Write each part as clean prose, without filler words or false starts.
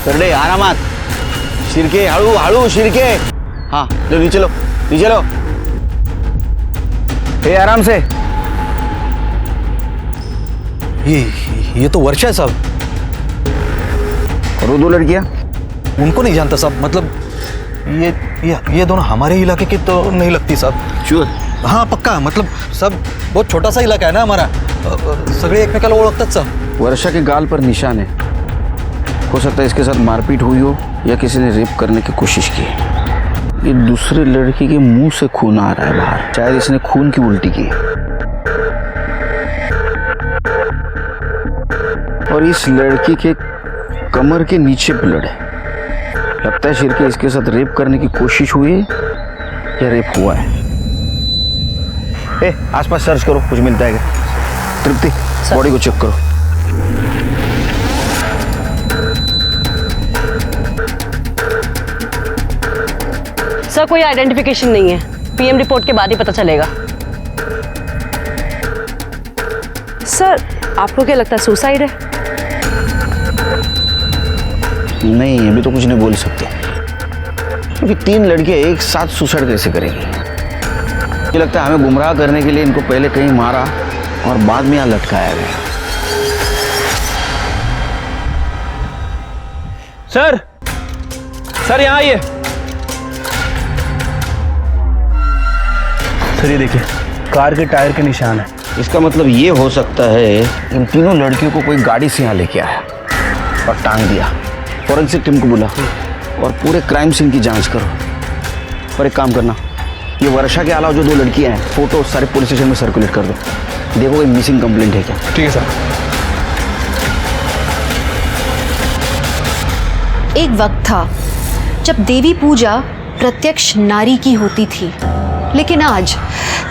करडे आरामात, शिरके हळू हळू शिरके। हाँ लो नीचे लो, नीचे लो। ए आराम से। ये तो वर्षा है साहब। और वो दो लड़कियां? उनको नहीं जानता साहब, मतलब ये दोनों हमारे इलाके की तो नहीं लगती साहब। श्योर? हाँ पक्का, मतलब सब बहुत छोटा सा इलाका है ना हमारा, सगळे एकमेकाला ओळखतात साहब। वर्षा के गाल पर निशान है, हो सकता है इसके साथ मारपीट हुई हो या किसी ने रेप करने की कोशिश की। ये दूसरे लड़की के मुंह से खून आ रहा है बाहर, शायद इसने खून की उल्टी की। और इस लड़की के कमर के नीचे ब्लड है, लगता है शिरके इसके साथ रेप करने की कोशिश हुई है या रेप हुआ है। आसपास सर्च करो, कुछ मिलता है क्या? तृप्ति बॉडी को चेक करो। सर कोई आइडेंटिफिकेशन नहीं है, पीएम रिपोर्ट के बाद ही पता चलेगा। सर आपको क्या लगता है सुसाइड है? नहीं, अभी तो कुछ नहीं बोल सकते, क्योंकि 3 लड़कियां एक साथ सुसाइड कैसे करेंगी। मुझे लगता है हमें गुमराह करने के लिए इनको पहले कहीं मारा और बाद में यहाँ लटकाया गया। सर, सर यहाँ आइए। सर ये देखिए, कार के टायर के निशान है। इसका मतलब ये हो सकता है इन तीनों लड़कियों को कोई गाड़ी से यहाँ लेके आया और टांग दिया। फॉरेंसिक टीम को बुला और पूरे क्राइम सीन की जांच करो। और एक काम करना, ये वर्षा के अलावा जो 2 लड़कियां हैं, फोटो सारे पुलिस स्टेशन में सर्कुलेट कर दो, देखो कोई मिसिंग कंप्लेंट है क्या। ठीक है सर। एक वक्त था जब देवी पूजा प्रत्यक्ष नारी की होती थी, लेकिन आज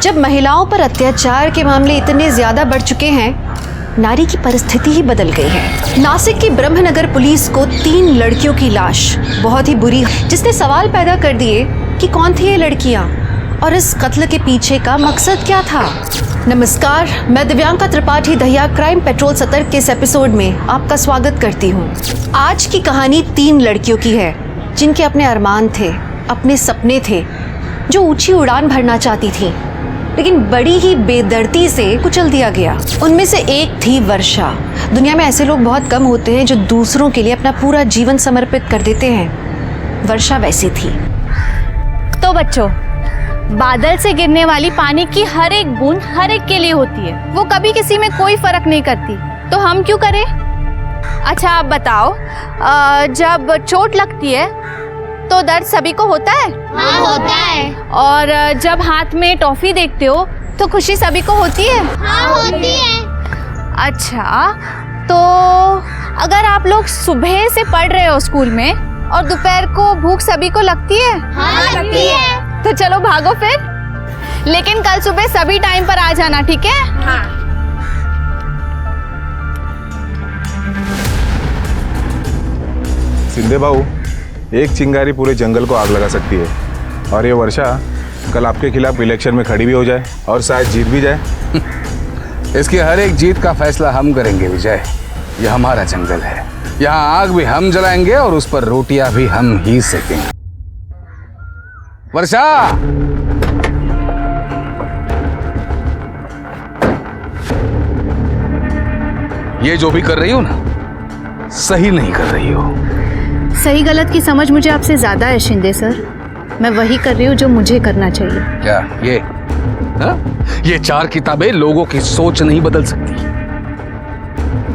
जब महिलाओं पर अत्याचार के मामले इतने ज्यादा बढ़ चुके हैं, नारी की परिस्थिति ही बदल गई है। नासिक की ब्रह्मनगर पुलिस को 3 लड़कियों की लाश बहुत ही बुरी, जिसने सवाल पैदा कर दिए कि कौन थी ये लड़कियां और इस कत्ल के पीछे का मकसद क्या था। नमस्कार, मैं दिव्यांका त्रिपाठी दहिया क्राइम पेट्रोल सतर्क के इस एपिसोड में आपका स्वागत करती हूँ। आज की कहानी 3 लड़कियों की है जिनके अपने अरमान थे, अपने सपने थे, जो ऊंची उड़ान भरना चाहती थी, लेकिन बड़ी ही बेदर्दी से कुचल दिया गया। उनमें से एक थी वर्षा। दुनिया में ऐसे लोग बहुत कम होते हैं जो दूसरों के लिए अपना पूरा जीवन समर्पित कर देते हैं। वर्षा वैसी थी। तो बच्चों, बादल से गिरने वाली पानी की हर एक बूंद हर एक के लिए होती है, वो कभी किसी में कोई फर्क नहीं करती, तो हम क्यों करें? अच्छा आप बताओ, जब चोट लगती है तो दर्द सभी को होता है? हाँ होता है। और जब हाथ में टॉफी देखते हो तो खुशी सभी को होती है? हाँ होती है। अच्छा, तो अगर आप लोग सुबह से पढ़ रहे हो स्कूल में और दोपहर को भूख सभी को लगती है? हाँ लगती है। तो चलो भागो फिर, लेकिन कल सुबह सभी टाइम पर आ जाना, ठीक है? हाँ। सिद्धे बाबू, एक चिंगारी पूरे जंगल को आग लगा सकती है, और ये वर्षा कल आपके खिलाफ इलेक्शन में खड़ी भी हो जाए और शायद जीत भी जाए। इसकी हर एक जीत का फैसला हम करेंगे विजय। यह हमारा जंगल है, यहाँ आग भी हम जलाएंगे और उस पर रोटियां भी हम ही सेकेंगे। वर्षा, ये जो भी कर रही हो ना, सही नहीं कर रही हो। सही गलत की समझ मुझे आपसे ज्यादा है शिंदे सर। मैं वही कर रही हूँ जो मुझे करना चाहिए। क्या ये हा? ये 4 किताबें लोगों की सोच नहीं बदल सकती।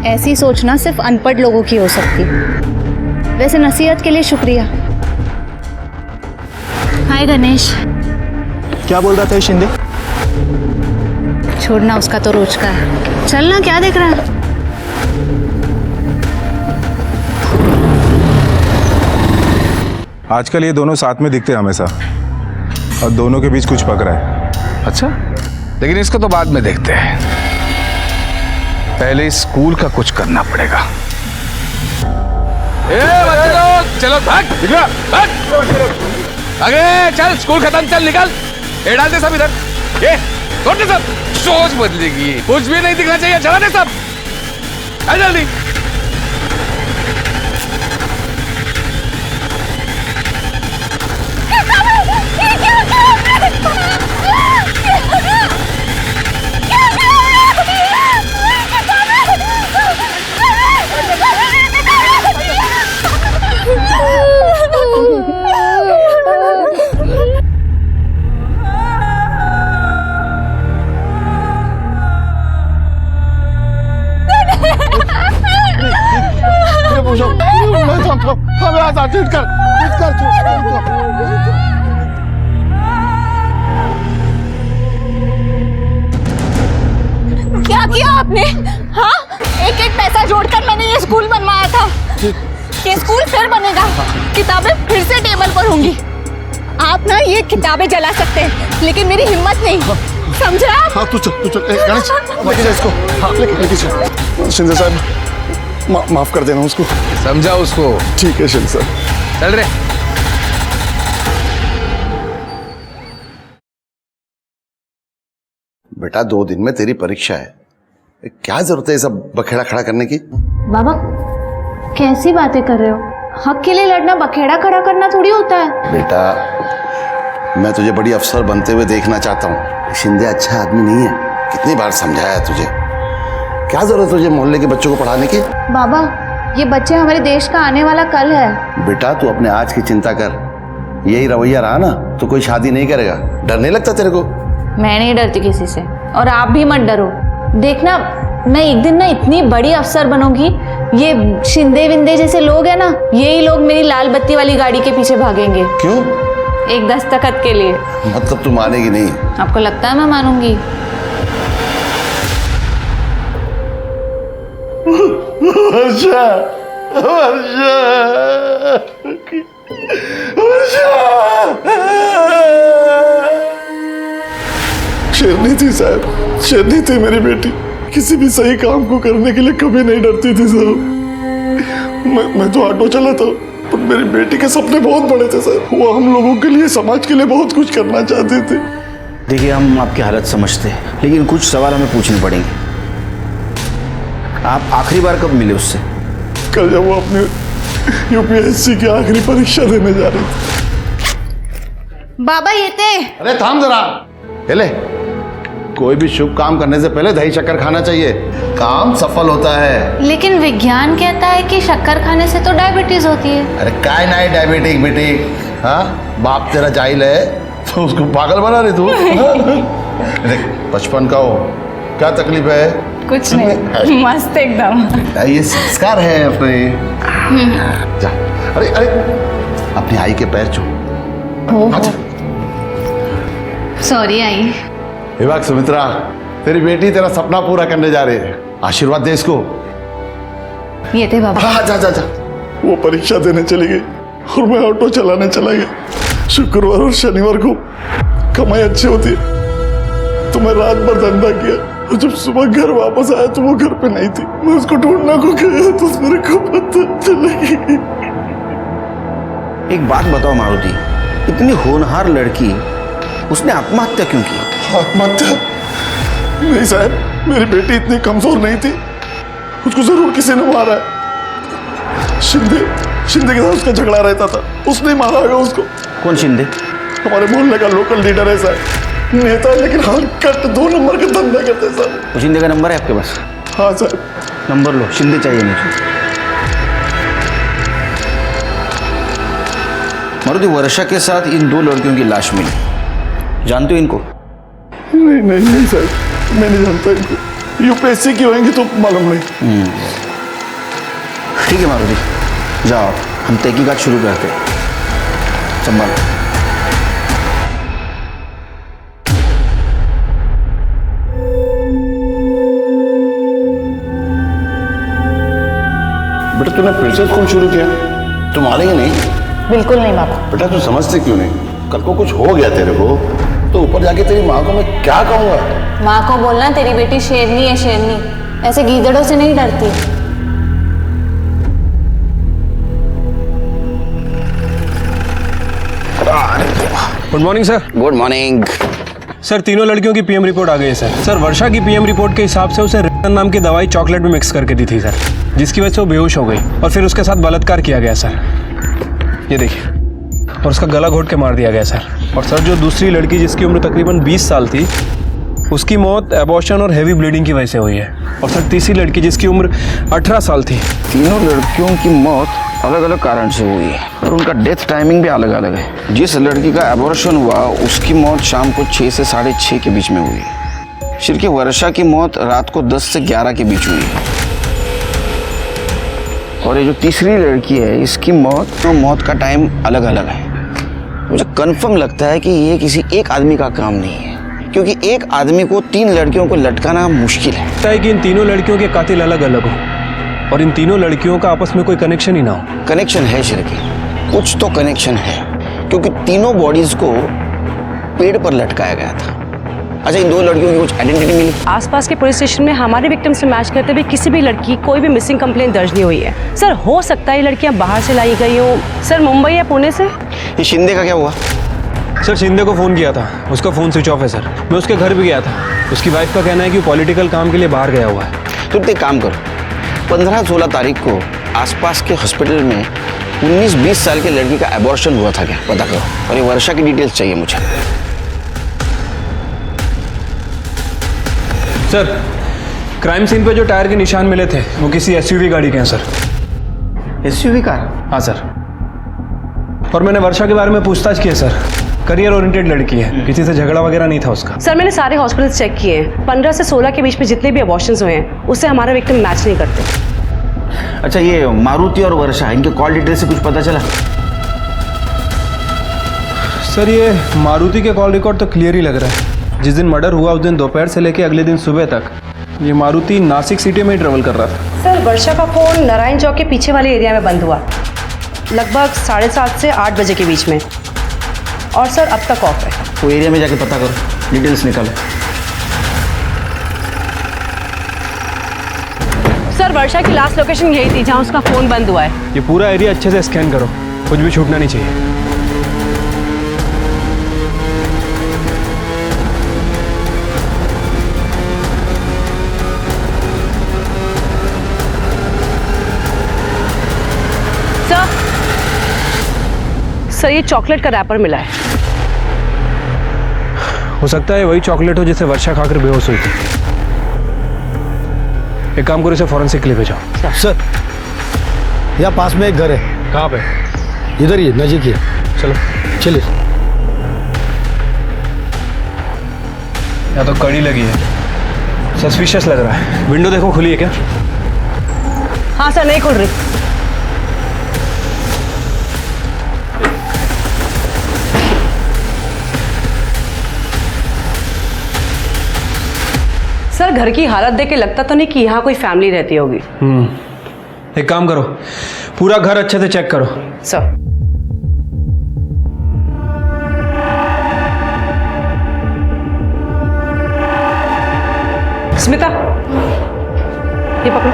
ऐसी सोचना सिर्फ अनपढ़ लोगों की हो सकती। वैसे नसीहत के लिए शुक्रिया। हाय गणेश। क्या बोल रहा था शिंदे? छोड़ना, उसका तो रोज का है। चलना, क्या देख रहा है? आजकल ये दोनों साथ में दिखते हैं हमेशा, और दोनों के बीच कुछ पक रहा है। अच्छा, लेकिन इसको तो बाद में देखते हैं, पहले स्कूल का कुछ करना पड़ेगा। चलो भाग, आगे चल, स्कूल खत्म, चल निकल। ये डाल दे सब इधर, ये छोड़ दे सब। सोच बदलेगी, कुछ भी नहीं दिखना चाहिए, चला दे सब। आ जल्दी। बता, ट्रीट कर। क्या किया आपने? हाँ, एक एक पैसा जोड़कर मैंने ये स्कूल बनवाया था। ये स्कूल फिर बनेगा, किताबें फिर से टेबल पर होंगी। आप ना ये किताबें जला सकते हैं, लेकिन मेरी हिम्मत नहीं, समझा? हाँ तू चल, गणेश लेके जा इसको। हाँ लेके चल। शिंदे साहब माफ कर देना उसको। समझा उसको। ठीक है शिंदे साहब। चल रे। बेटा 2 दिन में तेरी परीक्षा है, क्या जरूरत है ये सब बखेड़ा खड़ा करने की? बाबा कैसी बातें कर रहे हो? हक के लिए लड़ना बखेड़ा खड़ा करना थोड़ी होता है। बेटा मैं तुझे बड़ी अफसर बनते हुए देखना चाहता हूँ। शिंदे अच्छा आदमी नहीं है, कितनी बार समझाया है तुझे। क्या जरूरत है तुझे मोहल्ले के बच्चों को पढ़ाने की? बाबा ये बच्चे हमारे देश का आने वाला कल है। बेटा तू अपने आज की चिंता कर, यही रवैया रहा ना तो कोई शादी नहीं करेगा। डर नहीं लगता तेरे को? मैं नहीं डरती किसी से, और आप भी मत डरो। देखना मैं एक दिन ना इतनी बड़ी अफसर बनूंगी, ये शिंदे विंदे जैसे लोग हैं ना, यही लोग मेरी लाल बत्ती वाली गाड़ी के पीछे भागेंगे। क्यों? एक दस्तखत के लिए। मतलब तू मानेगी नहीं? आपको लगता है मैं मानूंगी? वर्षा, वर्षा, शेरनी थी साहब, शेरनी थी मेरी बेटी। किसी भी सही काम को करने के लिए कभी नहीं डरती थी साहब। मैं तो ऑटो चलाता हूँ, पर मेरी बेटी के सपने बहुत बड़े थे साहब। वो हम लोगों के लिए, समाज के लिए बहुत कुछ करना चाहती थी। देखिए हम आपकी हालत समझते हैं, लेकिन कुछ सवाल हमें पूछने पड़ेंगे। आप आखिरी बार कब मिले उससे? कल जब वो अपनी यूपीएससी की आखिरी परीक्षा देने जा रही थी। बाबा ये थे। अरे थाम जरा, ले। कोई भी शुभ काम करने से पहले दही शक्कर खाना चाहिए, काम सफल होता है। लेकिन विज्ञान कहता है कि शक्कर खाने से तो डायबिटीज होती है। अरे काय ना डायबिटिक बेटी, हाँ बाप तेरा जाहिल है तो उसको पागल बना रही तू। देख 55 का हो, क्या तकलीफ है? कुछ नहीं, मस्त एकदम। ये संस्कार है अपने। जा, अरे अपनी आई के पैर छू। Sorry I. विभाग सुमित्रा, तेरी बेटी तेरा सपना पूरा करने जा रही है, आशीर्वाद दे इसको। ये थे बाबा। हाँ जा जा जा। वो परीक्षा देने चली गई और मैं ऑटो चलाने चला गया। शुक्रवार और शनिवार को कमाई अच्छी होती है, तो मैं रात भर धंधा किया, और जब सुबह घर वापस आया तो वो घर पे नहीं थी। मैं उसको ढूंढने को गया तो मेरे को पता चलेगी। एक बात बताओ मारुति, इतनी होनहार लड़की, उसने आत्महत्या क्यों की? आत्महत्या? नहीं साहब, मेरी बेटी इतनी कमजोर नहीं थी, उसको जरूर किसी ने मारा है। शिंदे के साथ उसका झगड़ा रहता था, उसने मारा होगा उसको। कौन शिंदे? हमारे मोहल्ले का लोकल लीडर है साहब, नेता है, लेकिन हाल कट 2 नंबर का धंधा करते हैं साहब। तो शिंदे का नंबर है आपके पास? हाँ साहब। नंबर लो, शिंदे चाहिए मुझे। मारुति, वर्षा के साथ इन 2 लड़कियों की लाश मिली, जानते हो इनको? नहीं साहब, मैं नहीं जानता इनको। यूपीएससी की होंगी तो मालूम नहीं। ठीक है मारुति, जाओ हम तहकीकात शुरू करते हैं। संभाल। बेटा तूने फिर से स्कूल शुरू किया, तुम मानेंगे नहीं? बिल्कुल नहीं बाबा। बेटा तू समझते क्यों नहीं? कल को कुछ हो गया तेरे को तो ऊपर जाके तेरी माँ को मैं क्या कहूँगा? माँ को बोलना तेरी बेटी शेरनी है, शेरनी, ऐसे गीदड़ों से नहीं डरती। Good morning sir. Good morning sir, तीनों लड़कियों की पीएम रिपोर्ट आ गई है सर। सर वर्षा की पीएम रिपोर्ट के हिसाब से उसे रिटन नाम की दवाई चॉकलेट में मिक्स करके दी थी सर, जिसकी वजह से वो बेहोश हो गई और फिर उसके साथ बलात्कार किया गया सर। ये देखिए, और उसका गला घोट के मार दिया गया सर। और सर जो दूसरी लड़की जिसकी उम्र तकरीबन 20 साल थी, उसकी मौत एबॉर्शन और हेवी ब्लीडिंग की वजह से हुई है। और सर तीसरी लड़की जिसकी उम्र 18 साल थी। तीनों लड़कियों की मौत अलग अलग कारण से हुई है और उनका डेथ टाइमिंग भी अलग अलग है। जिस लड़की का एबॉर्शन हुआ उसकी मौत शाम को 6 से 6:30 के बीच में हुई है, जबकि वर्षा की मौत रात को 10 से 11 के बीच हुई है। और ये जो तीसरी लड़की है इसकी मौत का टाइम अलग अलग है। मुझे कंफर्म लगता है कि ये किसी एक आदमी का काम नहीं है, क्योंकि एक आदमी को 3 लड़कियों को लटकाना मुश्किल है। लगता है कि इन तीनों लड़कियों के कातिल अलग अलग हो और इन तीनों लड़कियों का आपस में कोई कनेक्शन ही ना हो। कनेक्शन है शिरकी, कुछ तो कनेक्शन है, क्योंकि तीनों बॉडीज को पेड़ पर लटकाया गया था। अच्छा, इन 2 लड़कियों की कुछ आइडेंटिटी मिली? आसपास के पुलिस स्टेशन में हमारे विक्टिम से मैच करते हुए किसी भी लड़की कोई भी मिसिंग कंप्लेंट दर्ज नहीं हुई है। सर हो सकता है ये लड़कियां बाहर से लाई गई हो, सर मुंबई या पुणे से। ये शिंदे का क्या हुआ? सर शिंदे को फ़ोन किया था, उसका फ़ोन स्विच ऑफ है सर। मैं उसके घर भी गया था, उसकी वाइफ का कहना है कि वो पॉलिटिकल काम के लिए बाहर गया हुआ है। तो एक काम करो, 15-16 तारीख को आसपास के हॉस्पिटल में 19-20 साल की लड़की का एबॉर्शन हुआ था क्या, पता करो। और ये वर्षा की डिटेल्स चाहिए मुझे। सर क्राइम सीन पे जो टायर के निशान मिले थे वो किसी एसयूवी गाड़ी के हैं सर। SUV car? हाँ सर। और मैंने वर्षा के बारे में पूछताछ की है सर, करियर ओरिएंटेड लड़की है, किसी से झगड़ा वगैरह नहीं था उसका। सर मैंने सारे हॉस्पिटल्स चेक किए हैं, 15 से 16 के बीच में जितने भी अबॉर्शंस हुए हैं उससे हमारा विक्टिम मैच नहीं करते। अच्छा, ये मारुति और वर्षा, इनके कॉल डिटेल से कुछ पता चला? सर ये मारुति के कॉल रिकॉर्ड तो क्लियर ही लग रहा है। जिस दिन मर्डर हुआ उस दिन दोपहर से लेकर अगले दिन सुबह तक ये मारुति नासिक सिटी में ही ट्रेवल कर रहा था। सर वर्षा का फ़ोन नारायण चौक के पीछे वाले एरिया में बंद हुआ, लगभग 7:30 से 8 बजे के बीच में, और सर अब तक ऑफ है। वो एरिया में जाके पता करो, डिटेल्स निकालो। सर वर्षा की लास्ट लोकेशन यही थी जहां उसका फ़ोन बंद हुआ है। ये पूरा एरिया अच्छे से स्कैन करो, कुछ भी छूटना नहीं चाहिए। सर ये चॉकलेट का रैपर मिला है। हो सकता है वही चॉकलेट हो जिसे वर्षा खाकर बेहोश हुई थी। एक काम करो, इसे फॉरेंसिक के लिए भेजाओ। सर यहाँ पास में एक घर है। कहाँ पे? इधर ही नजीक ही। चलो चलिए। यहाँ तो कड़ी लगी है, सस्पिशियस लग रहा है। विंडो देखो खुली है क्या? हाँ सर नहीं खुल रही। सर घर की हालत देख के लगता तो नहीं कि यहाँ कोई फैमिली रहती होगी। एक काम करो, पूरा घर अच्छे से चेक करो। सर स्मिता ये पकड़ो।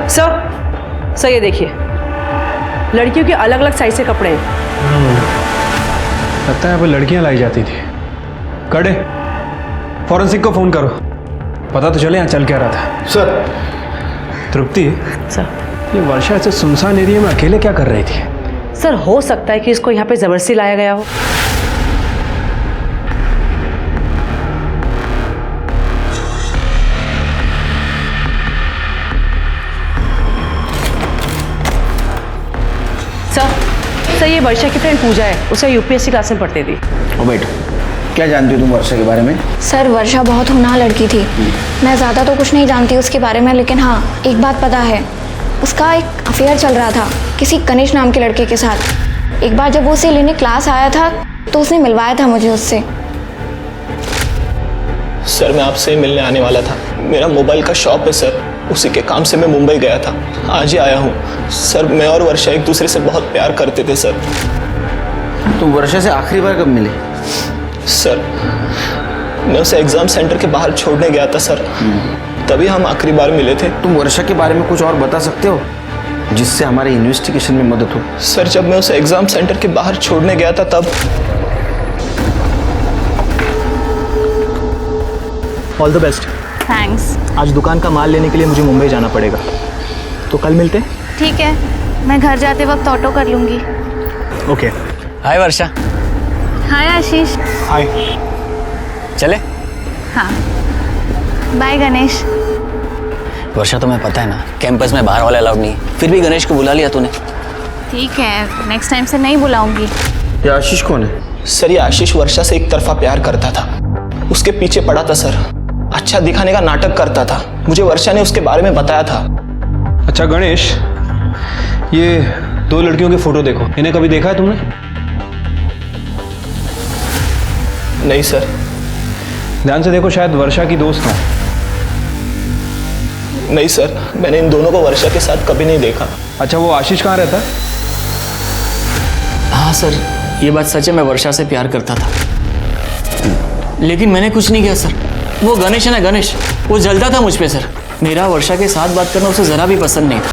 सर ये देखिए, लड़कियों के अलग अलग साइज से कपड़े हैं। लगता है यहाँ पर लड़कियां लाई जाती थी। कड़े फॉरेंसिक को फोन करो, पता तो चले यहाँ चल क्या रहा था। सर। तृप्ति सर ये वर्षा ऐसे सुनसान एरिया में अकेले क्या कर रही थी? सर हो सकता है कि इसको यहाँ पे जबरदस्ती लाया गया हो। सर ये वर्षा की फ्रेंड पूजा है, उसे यूपीएससी क्लास में पढ़ती थी। ओ बेटा, क्या जानती हो तुम वर्षा के बारे में? सर वर्षा बहुत होनहार लड़की थी। मैं ज़्यादा तो कुछ नहीं जानती उसके बारे में, लेकिन हाँ एक बात पता है, उसका एक अफेयर चल रहा था किसी गणेश नाम के लड़के के साथ। एक बार जब वो उसे लेने क्लास आया था तो उसने मिलवाया था मुझे उससे। सर मैं आपसे मिलने आने वाला था, मेरा मोबाइल का शॉप है सर, उसी के काम से मैं मुंबई गया था, आज ही आया हूँ। सर मैं और वर्षा एक दूसरे से बहुत प्यार करते थे सर। तुम वर्षा से आखिरी बार कब मिले? सर मैं उसे एग्जाम सेंटर के बाहर छोड़ने गया था सर, तभी हम आखिरी बार मिले थे। तुम वर्षा के बारे में कुछ और बता सकते हो जिससे हमारे इन्वेस्टिगेशन में मदद हो? सर जब मैं उसे एग्जाम सेंटर के बाहर छोड़ने गया था तब। All the best. थैंक्स। आज दुकान का माल लेने के लिए मुझे मुंबई जाना पड़ेगा, तो कल मिलते हैं। ठीक है, मैं घर जाते वक्त ऑटो कर लूँगी। ओके। हाय वर्षा। हाय आशीष। हाय। चले? हाँ बाय गणेश। वर्षा तुम्हें पता है ना कैंपस में बाहर वाले अलाउड नहीं है, फिर भी गणेश को बुला लिया तूने। ठीक है, नेक्स्ट टाइम से नहीं बुलाऊंगी। ये आशीष कौन है? सर ये आशीष वर्षा से एक तरफा प्यार करता था, उसके पीछे पड़ा था सर, अच्छा दिखाने का नाटक करता था। मुझे वर्षा ने उसके बारे में बताया था। अच्छा गणेश, ये 2 लड़कियों के फोटो देखो, इन्हें कभी देखा है तुमने? नहीं सर। ध्यान से देखो, शायद वर्षा की दोस्त हो। नहीं सर, मैंने इन दोनों को वर्षा के साथ कभी नहीं देखा। अच्छा, वो आशीष कहाँ रहता है? हाँ सर, ये बात सच है, मैं वर्षा से प्यार करता था, लेकिन मैंने कुछ नहीं किया सर। वो गणेश है ना, गणेश, वो जलता था मुझ पे सर। मेरा वर्षा के साथ बात करना उसे ज़रा भी पसंद नहीं था,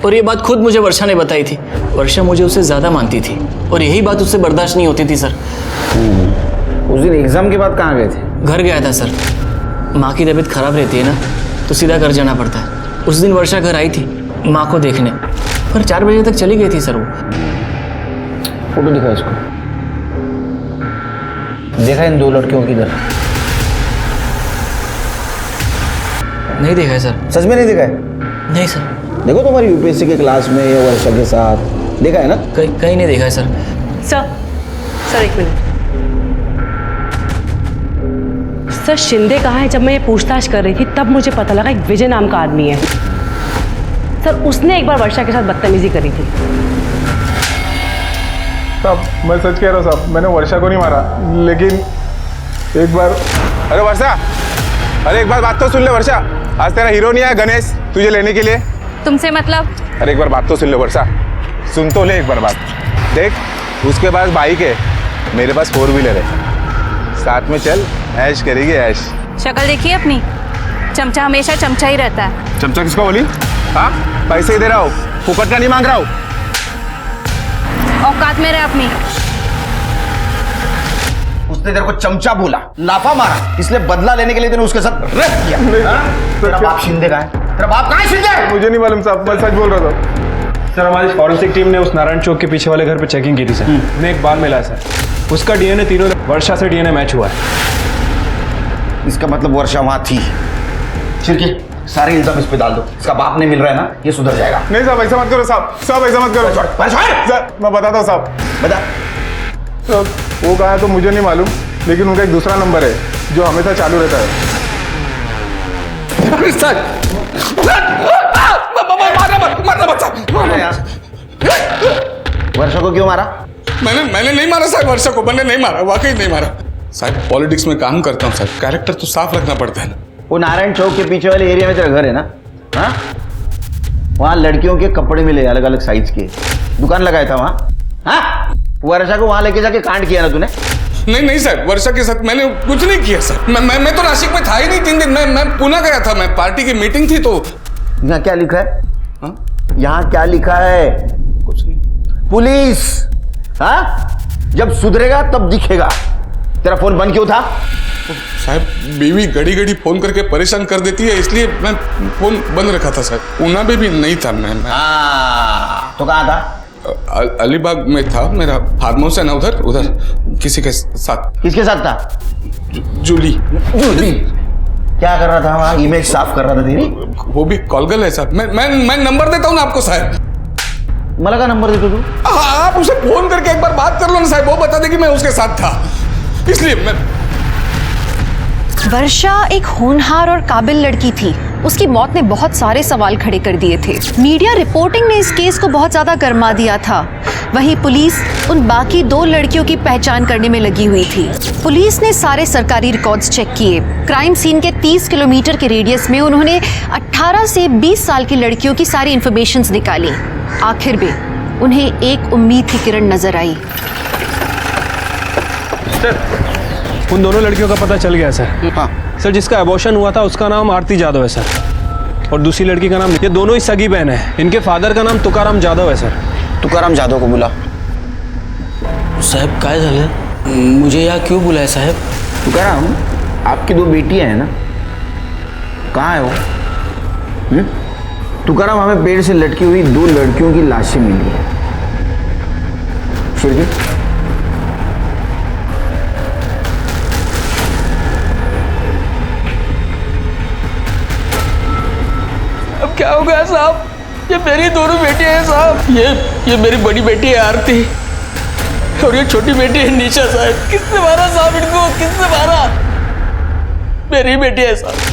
और ये बात खुद मुझे वर्षा ने बताई थी। वर्षा मुझे उससे ज़्यादा मानती थी, और यही बात उससे बर्दाश्त नहीं होती थी सर। उस दिन एग्जाम के बाद कहाँ गए थे? घर गया था सर। माँ की तबीयत खराब रहती है ना, तो सीधा घर जाना पड़ता है। उस दिन वर्षा घर आई थी माँ को देखने, पर 4 बजे तक चली गई थी सर। वो फोटो दिखा इसको। देखा इन 2 लड़कियों की इधर? नहीं देखा है सर। सच में नहीं देखा है? नहीं सर। देखो तुम्हारी यूपीएससी के क्लास में या वर्षा के साथ देखा है ना? कहीं नहीं देखा है sir. Sir 1 minute. Sir Shinde कहाँ है? जब मैं ये पूछताछ कर रही थी तब मुझे पता लगा एक विजय नाम का आदमी है। सर उसने एक बार वर्षा के साथ बदतमीजी करी थी। साहब मैं सच कह रहा हूँ साहब, मैंने वर्षा को नहीं मारा, लेकिन एक बार। अरे वर्षा, अरे एक बार बात तो सुन ले वर्षा। आज तेरा हीरो नहीं आया गणेश तुझे लेने के लिए? तुमसे मतलब? अरे एक बार बात तो सुन ले वर्षा, सुन तो ले एक बार बात। देख, उसके पास बाइक है, मेरे पास 4 व्हीलर है, साथ में चल ऐश करेगी ऐश। शक्ल देखिए अपनी, चमचा हमेशा चमचा ही रहता है। चमचा किसको बोली? हाँ, पैसे ही दे रहा हूँ, फुकट का नहीं मांग रहा हूँ। औकात में रहे अपनी। उसने तेरे को चमचा बोला, लाफा मारा, इसलिए बदला लेने के लिए तूने उसके साथ रेप किया। तेरा बाप शिंदे का है? तेरा बाप कहाँ है शिंदे? मुझे नहीं मालूम साहब, मैं सच बोल रहा था। सर हमारी फॉरेंसिक टीम ने उस नारायण चौक के पीछे वाले घर पे चेकिंग की थी सर। उन्हें एक बाल मिला सर, उसका डीएनए तीनों वर्षा से डीएनए मैच हुआ है। इसका मतलब वर्षा वहां थी। चिरकी, सारे इल्जाम इस पे डाल दो। इसका बाप नहीं मिल रहा है ना, ये सुधर जाएगा। नहीं साहब ऐसा मत करो साहब, साहब ऐसा मत करो सर, मैं बताता हूँ साहब। बता। तो वो कहा है तो मुझे नहीं मालूम, लेकिन उनका एक दूसरा नंबर है जो हमेशा चालू रहता है। वर्षा को क्यों मारा? मैंने नहीं मारा साहब, वर्षा को मैंने नहीं मारा, वाकई नहीं मारा साहब। पॉलिटिक्स में काम करता हूँ साहब, कैरेक्टर तो साफ रखना पड़ता है ना। वो नारायण चौक के पीछे वाले एरिया में तेरा घर है ना? हाँ, वहाँ लड़कियों के कपड़े मिले अलग अलग साइज के, दुकान लगाया था वहाँ। हाँ, वर्षा को वहाँ लेके जाके कांड किया ना तूने? नहीं सर, वर्षा के साथ मैंने कुछ नहीं किया सर। मैं तो नासिक में था ही नहीं 3 दिन। मैं पुणे गया था, मैं पार्टी की मीटिंग थी। तो यहाँ क्या लिखा है? यहाँ क्या लिखा है? कुछ नहीं। पुलिस। हाँ, जब सुधरेगा तब दिखेगा। तेरा फोन बंद क्यों था? साहब बीवी घड़ी घड़ी फोन करके परेशान कर देती है, इसलिए मैं फोन बंद रखा था सर। ऊना में भी नहीं था मैं। तो कहाँ था? अलीबाग में था, मेरा फार्म हाउस है ना उधर किसी के साथ। किसके साथ था? जूली। क्या कर रहा था वहाँ? इमेज साफ कर रहा था तेरी? वो भी कॉल गर्ल है साहब। मैं नंबर देता हूँ ना आपको साहब। मला का नंबर देते तू? आप उसे फोन करके एक बार बात कर लो ना साहब, वो बता दे कि मैं उसके साथ था, इसलिए मैं। वर्षा एक होनहार और काबिल लड़की थी। उसकी मौत ने बहुत सारे सवाल खड़े कर दिए थे। मीडिया रिपोर्टिंग ने इस केस को बहुत ज्यादा गर्मा दिया था। वहीं पुलिस उन बाकी 2 लड़कियों की पहचान करने में लगी हुई थी। पुलिस ने सारे सरकारी रिकॉर्ड्स चेक किए। क्राइम सीन के 30 किलोमीटर के रेडियस में उन्होंने 18 से 20 साल की लड़कियों की सारी इंफॉर्मेशंस निकाली। आखिर में उन्हें एक उम्मीद की किरण नजर आई। उन दोनों लड़कियों का पता चल गया सर। हाँ सर, जिसका अबॉर्शन हुआ था उसका नाम आरती जादव है सर, और दूसरी लड़की का नाम, ये दोनों ही सगी बहन है। इनके फादर का नाम तुकाराम जादव है सर। तुकाराम जादव को बुला। साहब काय झालं? मुझे यहाँ क्यों बुलाया साहब? तुकाराम, आपकी 2 बेटियां हैं ना, कहाँ है वो? तुकाराम, हमें पेड़ से लटकी हुई 2 लड़कियों की लाशें मिली है। फिर अब क्या हो गया साहब? ये मेरी दोनों बेटियां हैं साहब। ये मेरी बड़ी बेटी है आरती, और ये छोटी बेटी है निशा साहब। किसने मारा साहब इनको? किसने मारा? मेरी बेटी है साहब।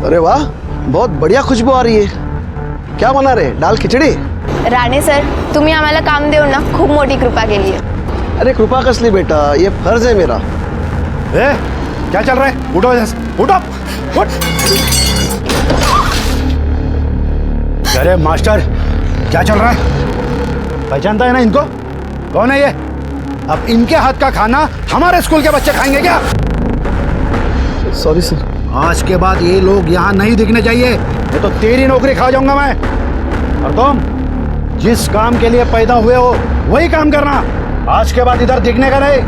अरे वाह, बहुत बढ़िया खुशबू आ रही है। क्या बना रहे? दाल खिचड़ी? राणे सर, तुम्ही आम्हाला काम देऊन ना खूप मोठी कृपा केली आहे। अरे कृपा कसली बेटा, ये फर्ज है मेरा। क्या चल रहा है? उठो इधर से, उठो, उठ। अरे मास्टर, क्या चल रहा है? पहचानता है ना इनको? कौन है ये? अब इनके हाथ का खाना हमारे स्कूल के बच्चे खाएंगे क्या? Sorry sir. आज के बाद ये लोग यहाँ नहीं दिखने चाहिए, नहीं तो तेरी नौकरी खा जाऊंगा मैं। और तुम जिस काम के लिए पैदा हुए हो वही काम करना, आज के बाद इधर दिखने का नहीं,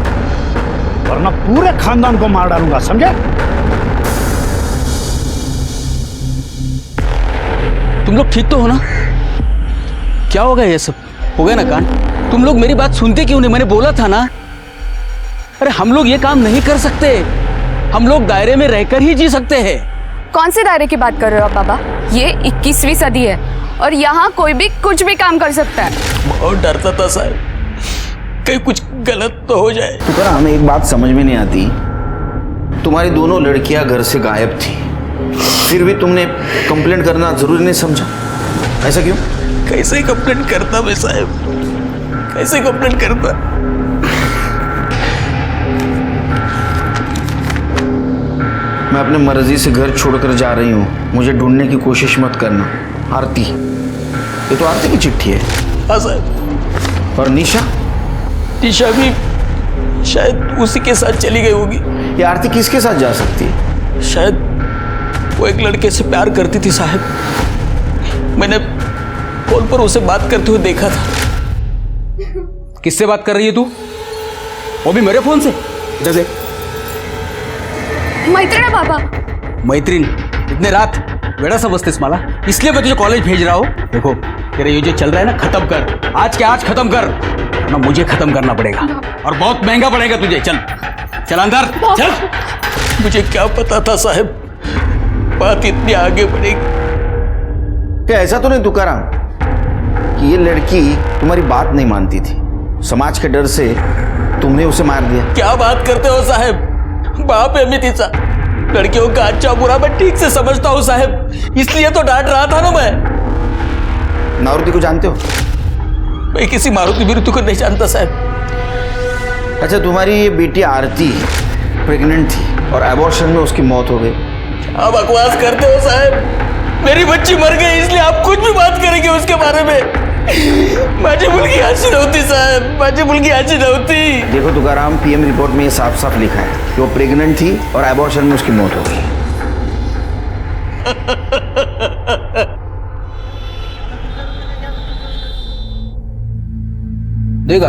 वरना पूरे खानदान को मार डालूंगा, समझे? तुम लोग ठीक तो हो ना? क्या हो गया ये सब? हो गया ना कांड? तुम लोग मेरी बात सुनते क्यों नहीं? मैंने बोला था ना। अरे हम लोग ये काम नहीं कर सकते, हम लोग दायरे में रहकर ही जी सकते हैं। कौन से दायरे की बात कर रहे हो आप बाबा? ये 21वीं सदी है और यहाँ कोई भी कुछ भी काम कर सकता है। बहुत डरता था साहब, कहीं कुछ गलत तो हो जाए। तो हमें एक बात समझ में नहीं आती, तुम्हारी दोनों लड़कियां घर से गायब थी, फिर भी तुमने कंप्लेंट करना जरूरी नहीं समझा, ऐसा क्यों? कैसे कंप्लेंट करता मैं साहब, कैसे कंप्लेंट करता? मैं अपने मर्जी से घर छोड़कर जा रही हूँ, मुझे ढूंढने की कोशिश मत करना। आरती, ये तो आरती की चिट्ठी है। हाँ साहब। और निशा? निशा भी शायद उसी के साथ चली गई होगी। ये आरती किसके साथ जा सकती है? शायद वो एक लड़के से प्यार करती थी साहब, मैंने फोन पर उसे बात करते हुए देखा था। किससे बात कर रही है तू? वो भी मेरे फोन से? इधर देख। मैत्रीण है बाबा। मैत्रीण? इतने रात बेड़ा समझतेस मला? इसलिए मैं तुझे कॉलेज भेज रहा हूँ। देखो तेरे ये जो चल रहा है ना, खत्म कर, आज के आज खत्म कर, ना मुझे खत्म करना पड़ेगा और बहुत महंगा पड़ेगा तुझे। चल चल अंदर चल। मुझे क्या पता था साहब बात इतनी आगे बढ़ेगी। क्या ऐसा तो नहीं तुकाराम कि ये लड़की तुम्हारी बात नहीं मानती थी, समाज के डर से तुमने उसे मार दिया? क्या बात करते हो साहब, बाप है मैं तिचा, लड़कियों का अच्छा बुरा मैं ठीक से समझता हूँ साहब, इसलिए तो डांट रहा था ना मैं। मारुति को जानते हो? मैं किसी मारुति बिरुति को नहीं जानता साहब। अच्छा, तुम्हारी ये बेटी आरती प्रेग्नेंट थी और एबॉर्शन में उसकी मौत हो गई। आप बकवास करते हो साहब, मेरी बच्ची मर गई इसलिए आप कुछ भी बात करेंगे उसके बारे में? माझी मुलगी अशी नव्हती साहब, माझी मुलगी अशी नव्हती। देखो तुकाराम, पीएम रिपोर्ट में ये साफ साफ लिखा है कि वो प्रेग्नेंट थी और एबॉर्शन में उसकी मौत हो गई। देख